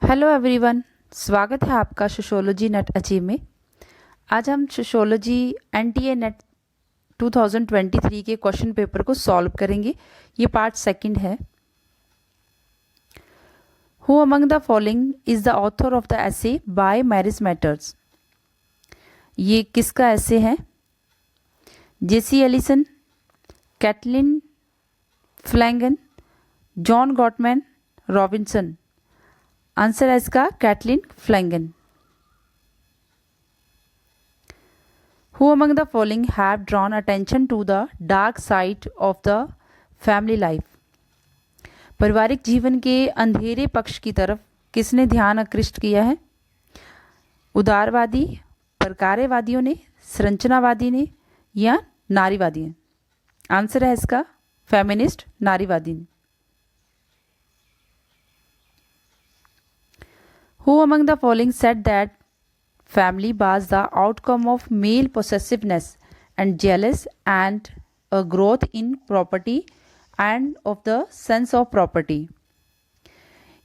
Hello everyone. स्वागत है आपका सोशियोलॉजी नेट अचीव में। आज हम सोशियोलॉजी एनटीए नेट 2023 के क्वेश्चन पेपर को सॉल्व करेंगे। ये पार्ट सेकंड है। Who among the following is the author of the essay by marriage matters. ये किसका ऐसे है? Jesse Allison, Caitlin Flanagan, John Gottman, Robinson. Answer है इसका Caitlin Flanagan. Who among the following have drawn attention to the dark side of the family life? पारिवारिक जीवन के अंधेरे पक्ष की तरफ किसने ध्यान आकृष्ट किया है? उदारवादी, प्रकार्यवादियों ने, संरचनावादी ने या नारीवादी ने? आंसर है इसका फेमिनिस्ट, नारीवादी ने। Who among the following said that family was the outcome of male possessiveness and jealous and a growth in property and of the sense of property?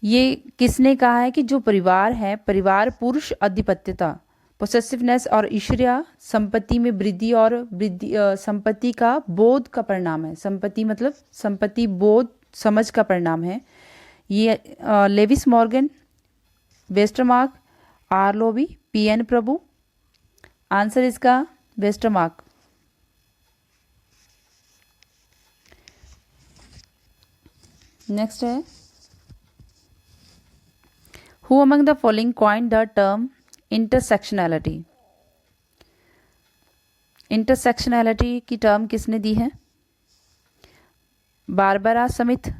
ये किसने कहा है कि जो परिवार है, परिवार पुरुष आधिपत्यता, पोसेसिवनेस और ईर्ष्या संपत्ति में वृद्धि और संपत्ति का बोध का परिणाम है। संपत्ति मतलब संपत्ति बोध समझ का परिणाम है। ये Lewis Morgan, Westermarck, Arlovi, PN Prabhu. Answer इसका वेस्टरमार्क। नेक्स्ट है, who among the following coined the term intersectionality. Intersectionality की टर्म किसने दी है? Barbara Smith,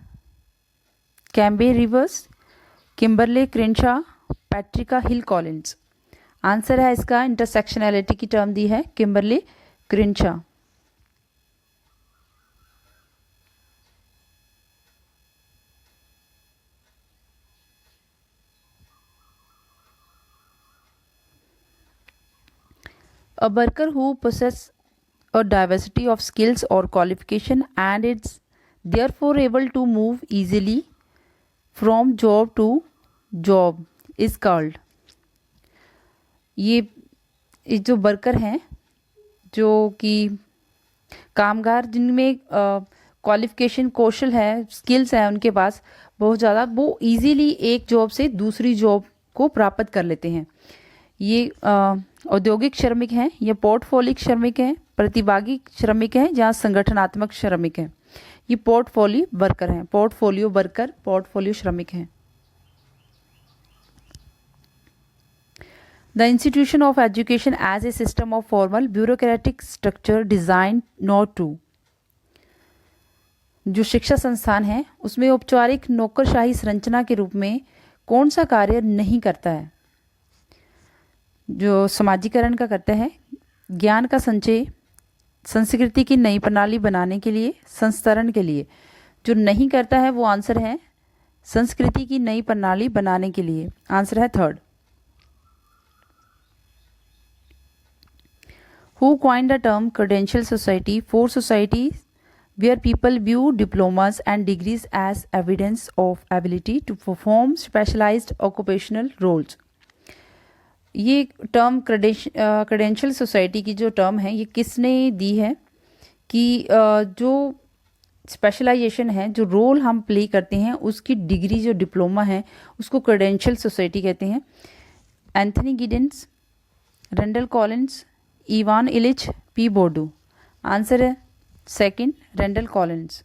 Combahee Rivers, Kimberle Crenshaw, Patricia Hill Collins. Answer है इसका इंटरसेक्शनैलिटी की टर्म दी है Kimberle Crenshaw. A worker who possesses a diversity of skills or qualification and is therefore able to move easily from job to job is called। ये जो worker हैं, जो कि कामगार जिनमें क्वालिफिकेशन, कौशल है, स्किल्स है उनके पास बहुत ज़्यादा, वो इजीली एक जॉब से दूसरी जॉब को प्राप्त कर लेते हैं। ये औद्योगिक श्रमिक हैं, ये पोर्टफोलियो श्रमिक हैं, प्रतिभागी श्रमिक हैं, जहाँ संगठनात्मक श्रमिक हैं। ये पोर्टफोलियो वर्कर हैं, पोर्टफोलियो वर्कर, पोर्टफोलियो श्रमिक हैं। The institution of education as a system of formal bureaucratic structure designed not to। जो शिक्षा संस्थान है उसमें औपचारिक नौकरशाही संरचना के रूप में कौन सा कार्य नहीं करता है? जो समाजीकरण का करता है, ज्ञान का संचय, संस्कृति की नई प्रणाली बनाने के लिए, संस्तरण के लिए। जो नहीं करता है वो आंसर है संस्कृति की नई प्रणाली बनाने के लिए। आंसर है third. Who coined the term credential society for societies where people view diplomas and degrees as evidence of ability to perform specialized occupational roles? ये टर्म क्रेडेंशियल सोसाइटी की जो टर्म है, ये किसने दी है कि जो स्पेशलाइजेशन है, जो रोल हम प्ले करते हैं, उसकी डिग्री जो डिप्लोमा है उसको क्रेडेंशियल सोसाइटी कहते हैं। Anthony Giddens, Randall Collins, Ivan Illich P Bourdieu. Answer है second, Randall Collins.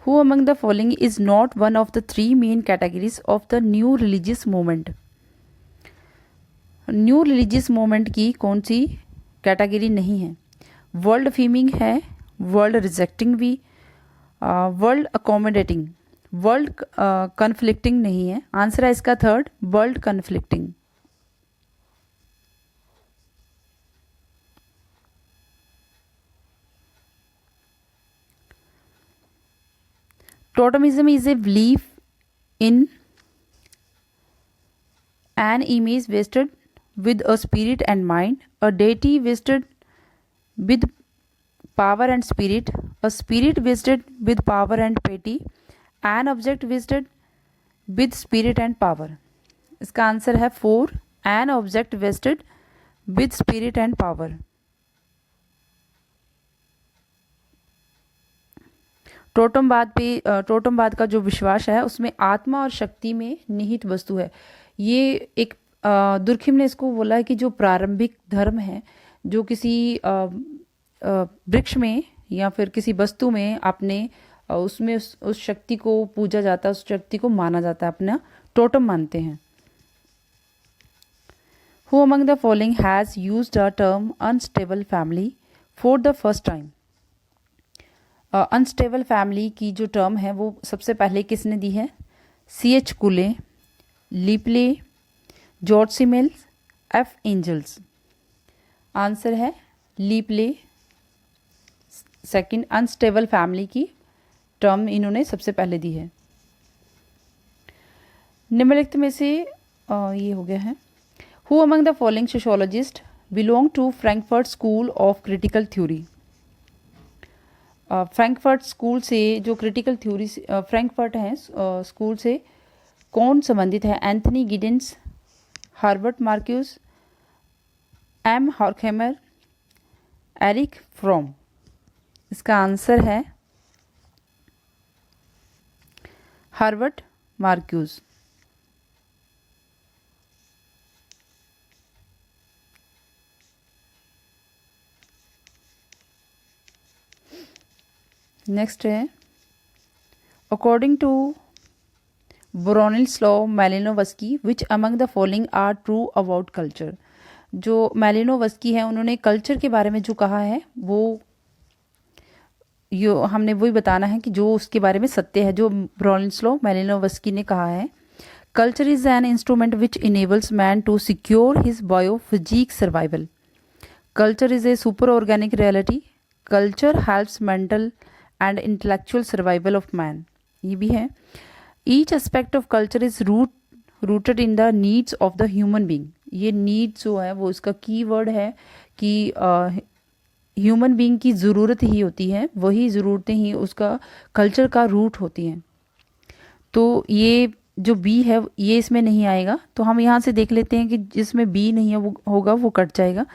Who among the following is not one of the three main categories of the new religious movement? New religious movement की कौन सी category नहीं है? World affirming है, world rejecting भी, world accommodating, world conflicting नहीं है। Answer है इसका third, world conflicting. Totemism is a belief in an image vested with a spirit and mind, a deity vested with power and spirit, a spirit vested with power and piety, an object vested with spirit and power। इसका answer है 4, an object vested with spirit and power। टोटमवाद का जो विश्वास है उसमें आत्मा और शक्ति में निहित वस्तु है। ये एक दुर्खिम ने इसको बोला है कि जो प्रारंभिक धर्म है, जो किसी वृक्ष में या फिर किसी वस्तु में अपने उसमें उस शक्ति को पूजा जाता है, उस शक्ति को माना जाता है, अपना टोटम मानते हैं। Who among the following has used the term unstable family for the first time? Unstable family की जो टर्म है वो सबसे पहले किसने दी है? C.H. कुले, लिपले, जॉर्ज सिमेल्स, F. एंजल्स। आंसर है लिपले। सेकंड, अनस्टेबल फैमिली की टर्म इन्होंने सबसे पहले दी है। निम्नलिखित में से ये हो गया है। Who among the following sociologists belong to Frankfurt School of Critical Theory? Frankfurt school से जो क्रिटिकल थ्योरी फ्रैंकफर्ट हैं स्कूल से कौन संबंधित है? Anthony Giddens, Herbert Marcuse, M Horkheimer, Erich Fromm. इसका आंसर है हार्बर्ट मार्क्यूस। नेक्स्ट है, according to Bronislaw Malinowski which among the following are true about culture. जो मैलिनोवस्की है उन्होंने कल्चर के बारे में जो कहा है वो हमने वही बताना है कि जो उसके बारे में सत्य है। जो ब्रोनिस्लाव मैलिनोवस्की ने कहा है, culture is an instrument which enables man to secure his biophysic survival. Culture is a super organic reality. Culture helps mental and intellectual survival of man. ये भी है। Each aspect of culture is rooted in the needs of the human being. ये needs जो है वो इसका की word है कि ह्यूमन बींग की ज़रूरत ही होती है, वही ज़रूरतें ही उसका कल्चर का रूट होती हैं। तो ये जो बी है ये इसमें नहीं आएगा, तो हम यहाँ से देख लेते हैं कि जिसमें बी नहीं है वो होगा वो कट जाएगा।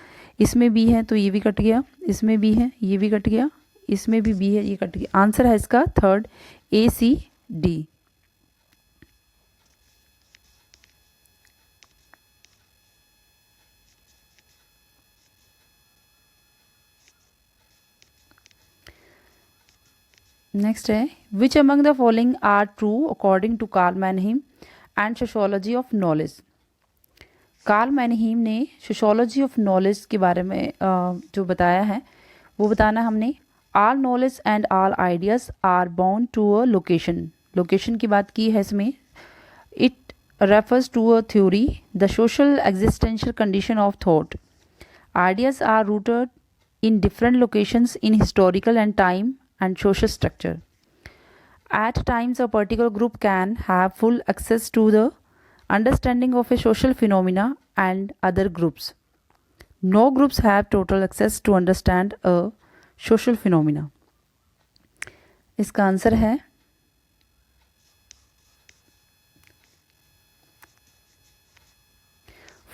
इसमें बी है तो ये भी कट गया, इसमें बी है ये भी कट गया, इसमें भी बी है ये कट गया। आंसर है इसका third, A C D. Next है, which among the following are true according to Karl Mannheim and sociology of knowledge. Karl Mannheim ने सोशियोलॉजी ऑफ नॉलेज के बारे में जो बताया है वो बताना हमने। All knowledge and all ideas are bound to a location. Location की बात की है इसमें। It refers to a theory, the social existential condition of thought. Ideas are rooted in different locations in historical and time and social structure. At times, a particular group can have full access to the understanding of a social phenomena and other groups. No groups have total access to understand a social phenomena. इसका answer है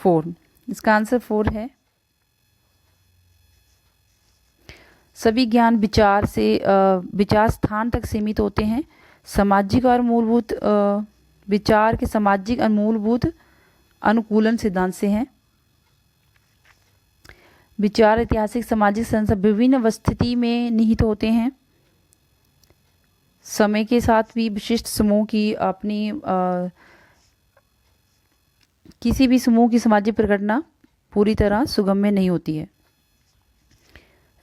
four. इसका answer four है। सभी ज्ञान विचार स्थान तक सीमित होते हैं। सामाजिक और मूलभूत विचार के सामाजिक और मूलभूत अनुकूलन सिद्धांत से हैं। विचार ऐतिहासिक सामाजिक संस्था विभिन्न अवस्थिति में निहित होते हैं। समय के साथ भी विशिष्ट समूह की अपनी किसी भी समूह की सामाजिक प्रकटना पूरी तरह सुगम्य नहीं होती है।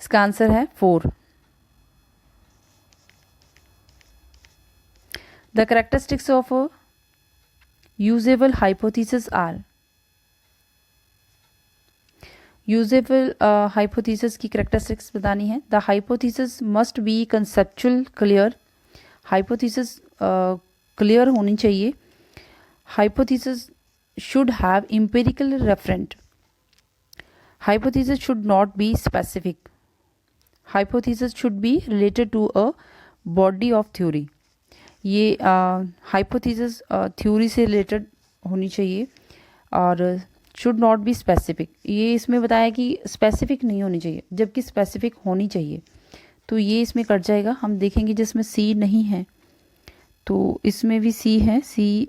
इसका आंसर है 4। The characteristics of usable hypothesis are. Usable hypothesis की कैरेक्टरिस्टिक्स बतानी है। The hypothesis must be conceptual clear. Hypothesis clear होनी चाहिए। Hypothesis should have empirical referent. Hypothesis should not be specific. Hypothesis should be related to a body of theory. ये hypothesis theory से related होनी चाहिए और should not be specific. ये इसमें बताया कि स्पेसिफिक नहीं होनी चाहिए जबकि स्पेसिफिक होनी चाहिए, तो ये इसमें कट जाएगा। हम देखेंगे जिसमें सी नहीं है तो इसमें भी सी है, सी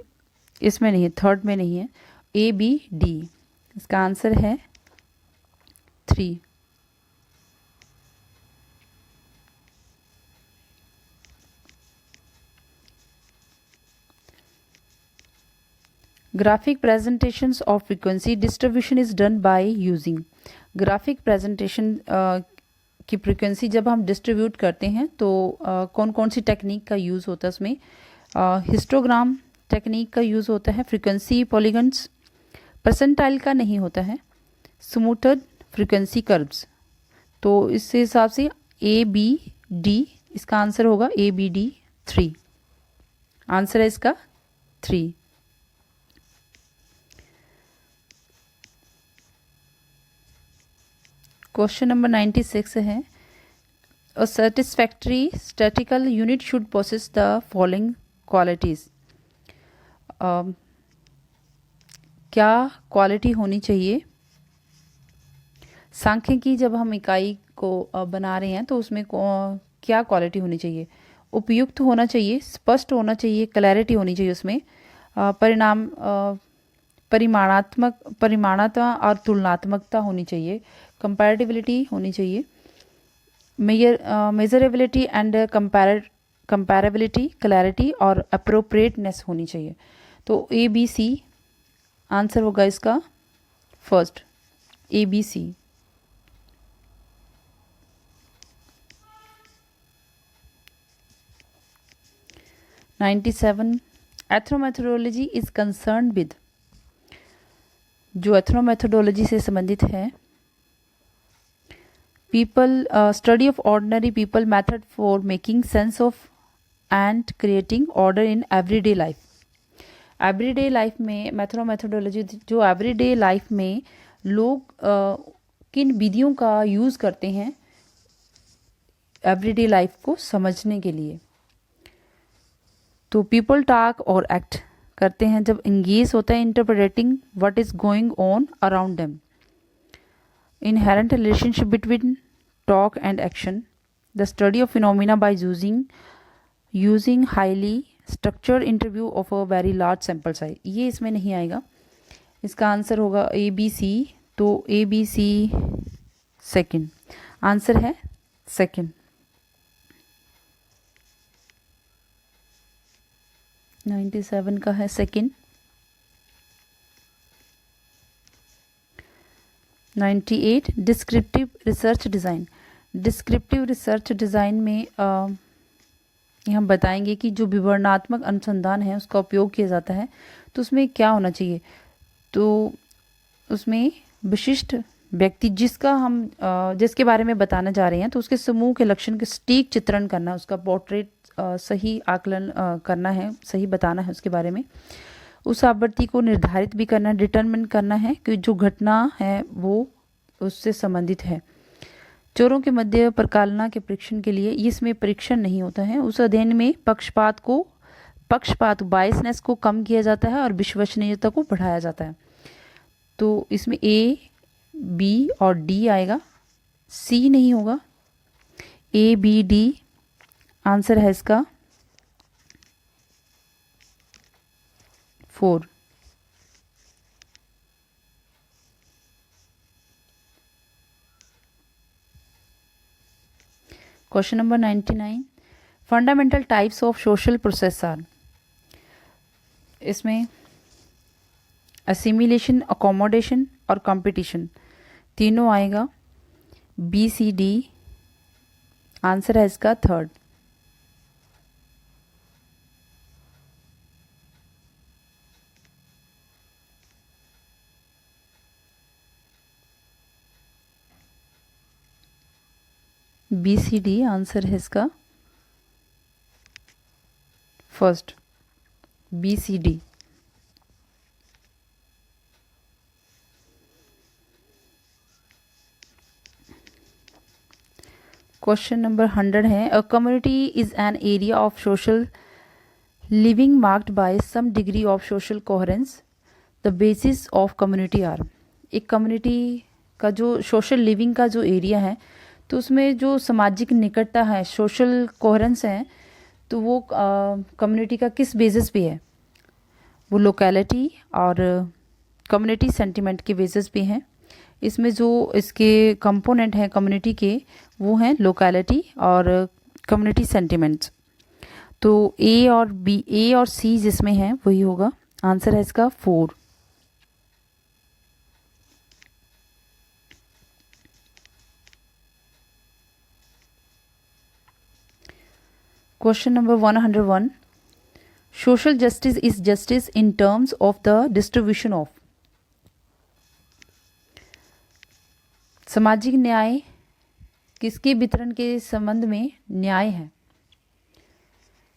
इसमें नहीं है, थर्ड में नहीं है। ए बी डी, इसका आंसर है 3। Graphic presentations of frequency distribution is done by using. Graphic presentation की फ्रीक्वेंसी जब हम डिस्ट्रीब्यूट करते हैं तो कौन कौन सी टेक्निक का यूज़ होता है उसमें? हिस्टोग्राम टेक्निक का यूज़ होता है। फ्रीक्वेंसी पॉलीगन्स, परसेंटाइल का नहीं होता है। स्मूथड फ्रीक्वेंसी कर्व्स। तो इस हिसाब से ए बी डी, इसका आंसर होगा ए बी डी 3। आंसर है इसका 3। क्वेश्चन नंबर 96 है, a satisfactory statical unit should possess the following qualities. क्या क्वालिटी होनी चाहिए? सांख्यिकी जब हम इकाई को बना रहे हैं तो उसमें क्या क्वालिटी होनी चाहिए? उपयुक्त होना चाहिए, स्पष्ट होना चाहिए, क्लैरिटी होनी चाहिए उसमें, परिमाणात्मक और तुलनात्मकता होनी चाहिए, कंपैरेटिबिलिटी होनी चाहिए, मेजरेबिलिटी एंड कंपैरेबिलिटी, क्लैरिटी और अप्रोप्रिएटनेस होनी चाहिए। तो ए बी सी आंसर होगा इसका first, A B C. Ethnomethodology is concern with. जो एथनोमेथोडोलॉजी से संबंधित है, people study of ordinary people method for making sense of and creating order in everyday life. Everyday life में methodology जो everyday life में लोग किन विधियों का यूज़ करते हैं एवरीडे लाइफ को समझने के लिए। तो पीपल टॉक और एक्ट करते हैं जब इंगेज होता है interpreting what is going on around them. Inherent relationship between talk and action, the study of phenomena by using highly structured interview of a very large sample size. ये इसमें नहीं आएगा, इसका आंसर होगा ए बी सी। तो A B C second, answer है second. 97 का है second. 98 descriptive research design. Descriptive research design में हम बताएंगे कि जो विवरणात्मक अनुसंधान है उसका उपयोग किया जाता है तो उसमें क्या होना चाहिए। तो उसमें विशिष्ट व्यक्ति जिसके बारे में बताना जा रहे हैं तो उसके समूह के लक्षण के सटीक चित्रण करना, उसका पोर्ट्रेट सही आकलन करना है, सही बताना है उसके बारे में। उस आवृत्ति को निर्धारित भी करना, डिटरमिन करना है कि जो घटना है वो उससे संबंधित है। चोरों के मध्य प्रकालना के परीक्षण के लिए इसमें परीक्षण नहीं होता है। उस अध्ययन में पक्षपात बायसनेस को कम किया जाता है और विश्वसनीयता को बढ़ाया जाता है। तो इसमें ए बी और डी आएगा, सी नहीं होगा। ए बी डी आंसर है इसका 4। Question number 99, fundamental types of social process are, इसमें असिमिलेशन, अकोमोडेशन और कंपटीशन तीनों आएगा। बी सी डी आंसर है इसका third. B C D answer है इसका first, B C D. Question number 100 है, a community is an area of social living marked by some degree of social coherence, the basis of community are. एक community का जो social living का जो area है, तो उसमें जो सामाजिक निकटता है, सोशल कोहेरेंस है, तो वो कम्युनिटी का किस बेसिस पे है? वो लोकेलिटी और कम्युनिटी सेंटिमेंट के बेसिस पे हैं। इसमें जो इसके कंपोनेंट हैं कम्युनिटी के, वो हैं लोकेलिटी और कम्युनिटी सेंटिमेंट्स। तो ए और सी जिसमें है वही होगा। आंसर है इसका 4। Question number 101, social justice is justice in terms of the distribution of. सामाजिक न्याय किसके वितरण के संबंध में न्याय है?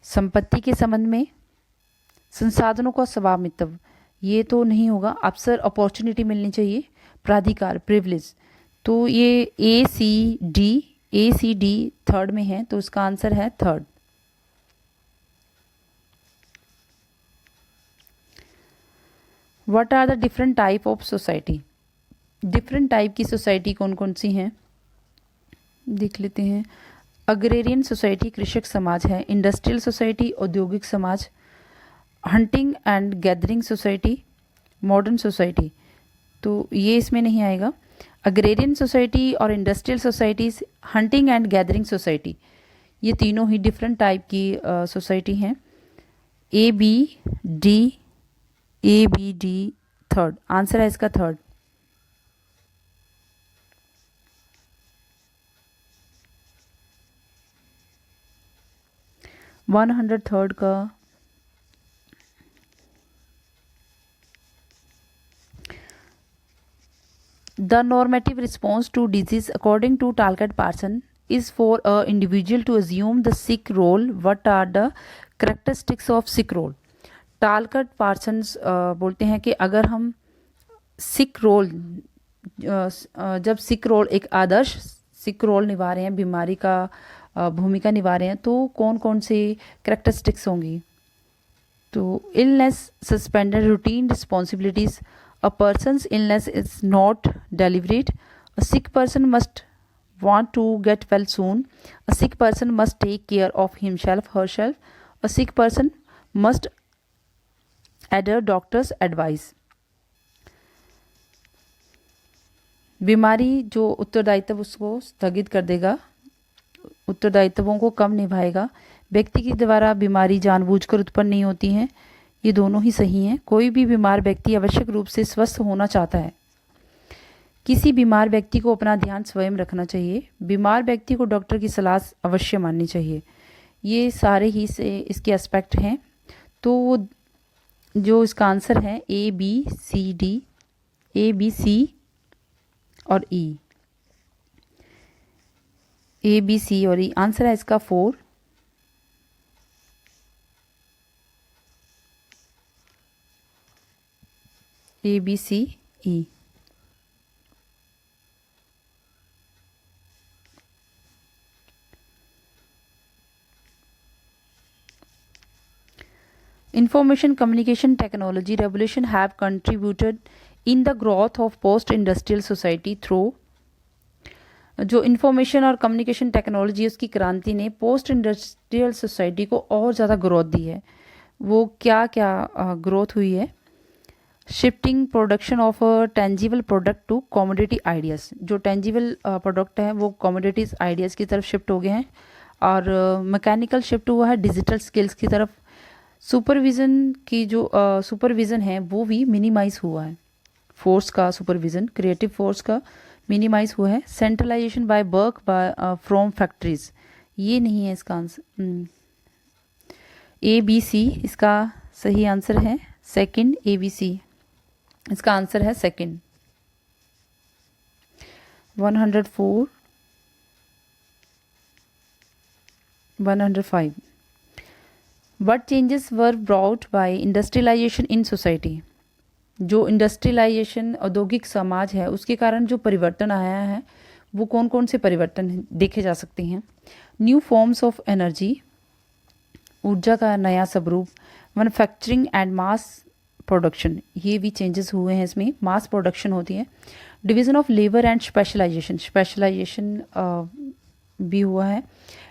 संपत्ति के संबंध में, संसाधनों का स्वामित्व, ये तो नहीं होगा। अवसर, अपॉर्चुनिटी मिलनी चाहिए, प्राधिकार, प्रिविलेज। तो ये ए सी डी थर्ड में है, तो इसका आंसर है third. What are the different type of society? Different type की सोसाइटी कौन कौन सी हैं देख लेते हैं। अग्रेरियन सोसाइटी कृषक समाज है। इंडस्ट्रियल सोसाइटी औद्योगिक समाज। Hunting and gathering society modern society, तो ये इसमें नहीं आएगा। अग्रेरियन सोसाइटी और industrial societies, hunting and gathering society, ये तीनों ही डिफरेंट टाइप की सोसाइटी हैं। A B D third, answer है इसका थर्ड। वन 103 का the normative response to disease according to Talcott Parson is for a individual to assume the sick role. What are the characteristics of sick role? टालकट Parsons बोलते हैं कि अगर हम सिक role, जब सिक role एक आदर्श सिक रोल निभा रहे हैं, बीमारी का भूमिका निभा रहे हैं, तो कौन कौन से करेक्टरिस्टिक्स होंगी? तो illness, suspended routine responsibilities, a person's illness is not deliberate, a sick person must want to get well soon, a sick person must take care of himself herself, a sick person must adhere doctor's advice. बीमारी जो उत्तरदायित्व उसको स्थगित कर देगा, उत्तरदायित्वों को कम निभाएगा। व्यक्ति के द्वारा बीमारी जानबूझकर उत्पन्न नहीं होती हैं, ये दोनों ही सही हैं। कोई भी बीमार व्यक्ति आवश्यक रूप से स्वस्थ होना चाहता है। किसी बीमार व्यक्ति को अपना ध्यान स्वयं रखना चाहिए। बीमार व्यक्ति को डॉक्टर की सलाह अवश्य माननी चाहिए। ये सारे ही से इसके एस्पेक्ट हैं। तो जो इसका आंसर है ए बी सी और ई, ए बी सी और ई, आंसर है इसका 4। A B C E. Information communication technology revolution have contributed in the growth of post-industrial society through। जो इंफॉर्मेशन और कम्युनिकेशन टेक्नोलॉजी उसकी क्रांति ने पोस्ट इंडस्ट्रियल सोसाइटी को और ज़्यादा ग्रोथ दी है। वो क्या क्या ग्रोथ हुई है? Shifting production of tangible product to commodity ideas. जो टेंजिबल प्रोडक्ट है वो कॉमोडिटीज आइडियाज़ की तरफ शिफ्ट हो गए हैं। और मैकेनिकल शिफ्ट हुआ है डिजिटल स्किल्स की तरफ। सुपरविज़न की जो सुपरविज़न है वो भी मिनिमाइज हुआ है, फोर्स का सुपरविज़न, क्रिएटिव फोर्स का मिनिमाइज हुआ है। Centralisation by work by from factories, ये नहीं है इसका आंसर। ए बी सी इसका सही आंसर है सेकंड, ए बी सी इसका आंसर है second. 104 105 What changes were brought by industrialization in society? जो इंडस्ट्रियलाइजेशन औद्योगिक समाज है उसके कारण जो परिवर्तन आया है वो कौन कौन से परिवर्तन देखे जा सकते हैं? न्यू फॉर्म्स ऑफ एनर्जी, ऊर्जा का नया स्वरूप, मैन्युफैक्चरिंग एंड मास प्रोडक्शन, ये भी चेंजेस हुए हैं इसमें, मास प्रोडक्शन होती है। Division of labour and specialisation, specialisation भी हुआ है।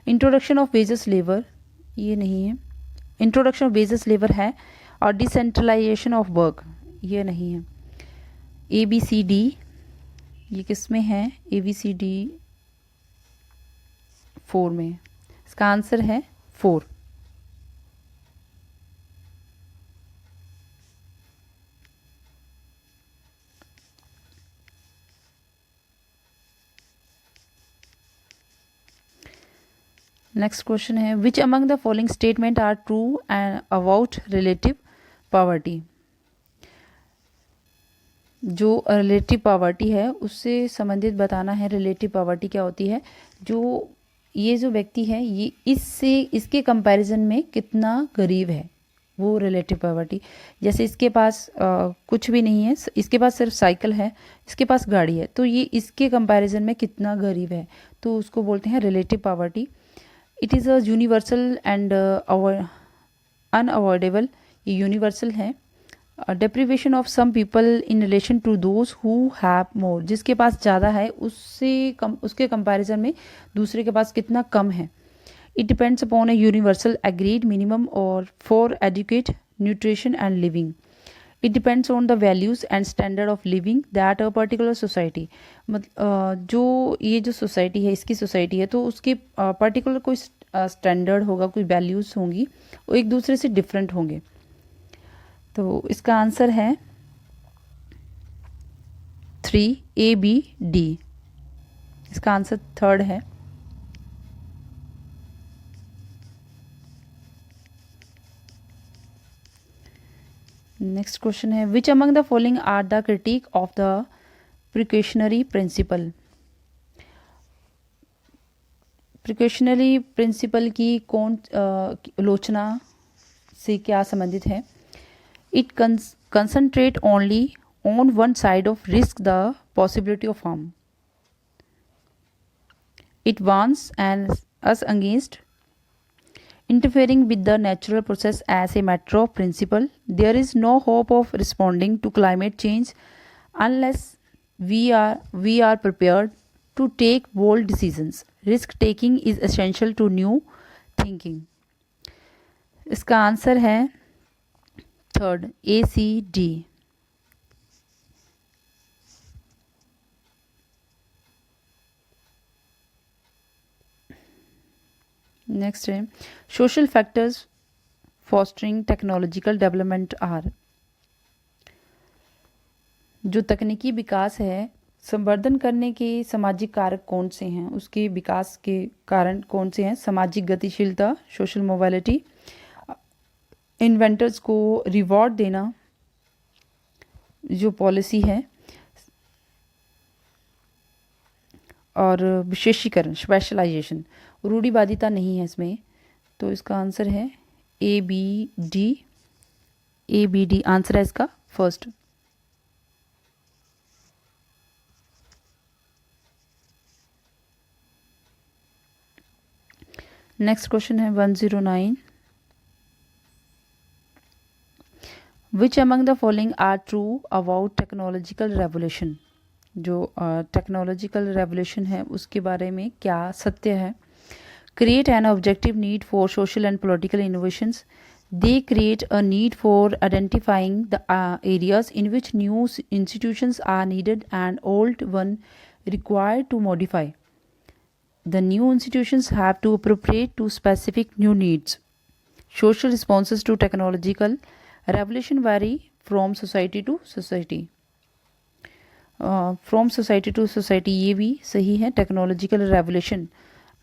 इंट्रोडक्शन ऑफ वेजेस लेबर, ये नहीं है। इंट्रोडक्शन ऑफ वेजेस लेबर है। और डिसेंट्रलाइजेशन ऑफ वर्क, ये नहीं है। ए बी सी डी ये किस में है? ए बी सी डी 4 में, इसका आंसर है 4। नेक्स्ट क्वेश्चन है which among the following statement are true and about relative poverty. जो रिलेटिव पॉवर्टी है उससे संबंधित बताना है। रिलेटिव पॉवर्टी क्या होती है? जो ये जो व्यक्ति है ये इसके कंपैरिजन में कितना गरीब है, वो रिलेटिव पॉवर्टी। जैसे इसके पास कुछ भी नहीं है, इसके पास सिर्फ साइकिल है, इसके पास गाड़ी है, तो ये इसके कंपैरिजन में कितना गरीब है, तो उसको बोलते हैं relative poverty. It is a universal and unavoidable, ये यूनिवर्सल है। Deprivation of some people in relation to those who have more, जिसके पास ज़्यादा है उसके कंपैरिजन में दूसरे के पास कितना कम है। It depends upon a universal agreed minimum और for educate nutrition and living. It depends on the values and standard of living that a particular society. मतलब जो ये जो सोसाइटी है, इसकी सोसाइटी है, तो उसके पर्टिकुलर कोई स्टैंडर्ड होगा, कोई वैल्यूज़ होंगी, वो एक दूसरे से डिफरेंट होंगे। तो इसका आंसर है 3 ए बी डी, इसका आंसर थर्ड है। नेक्स्ट क्वेश्चन है which among the following are the critic of the precautionary principle. Precautionary principle की कौन आलोचना से क्या संबंधित है? It concentrate only on one side of risk the possibility of harm. It warns and us against interfering with the natural process as a matter of principle. There is no hope of responding to climate change unless we are prepared to take bold decisions. Risk taking is essential to new thinking. इसका answer है third, A C D. Next है social factors fostering technological development are. जो तकनीकी विकास है संवर्धन करने के सामाजिक कारक कौन से हैं, उसके विकास के कारण कौन से हैं? सामाजिक गतिशीलता, सोशल मोबिलिटी, इन्वेंटर्स को रिवॉर्ड देना, जो पॉलिसी है, और विशेषीकरण, स्पेशलाइजेशन। रूढ़िवादिता नहीं है इसमें, तो इसका आंसर है A B D. A B D answer है इसका फर्स्ट। नेक्स्ट क्वेश्चन है 109 which among the following are true about technological revolution. जो टेक्नोलॉजिकल रेवोल्यूशन है उसके बारे में क्या सत्य है? create an objective need for social and political innovations. They create a need for identifying the areas in which new institutions are needed and old one required to modify. The new institutions have to appropriate to specific new needs. Social responses to technological revolution vary from society to society. From society to society ये भी सही है. Technological revolution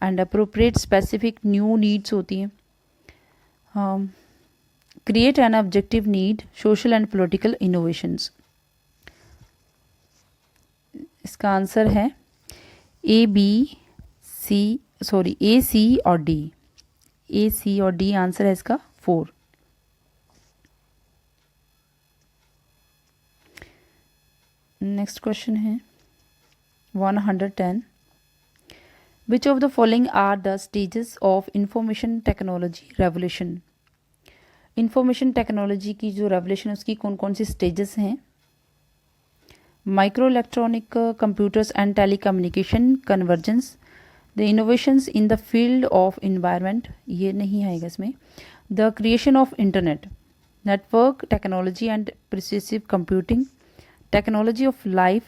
and appropriate specific new needs होती हैं. Create an objective need social and political innovations. इसका answer है A सी और D. ए सी और डी आंसर है इसका 4. नेक्स्ट क्वेश्चन है 110. Which of the following are the stages of information technology revolution. Information technology की जो रेवोल्यूशन है उसकी कौन कौन सी स्टेजेस हैं. Micro electronic computers and telecommunication convergence. The innovations in the field of environment, ये नहीं आएगा इसमें. The creation of internet, network technology and pervasive computing, technology of life,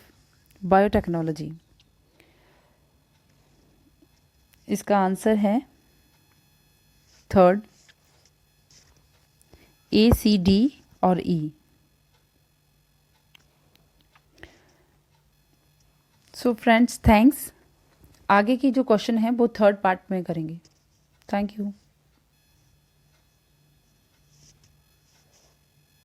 biotechnology. इसका आंसर है 3rd, ए सी डी और ई. So friends thanks. आगे की जो क्वेश्चन है वो 3rd पार्ट में करेंगे. Thank you.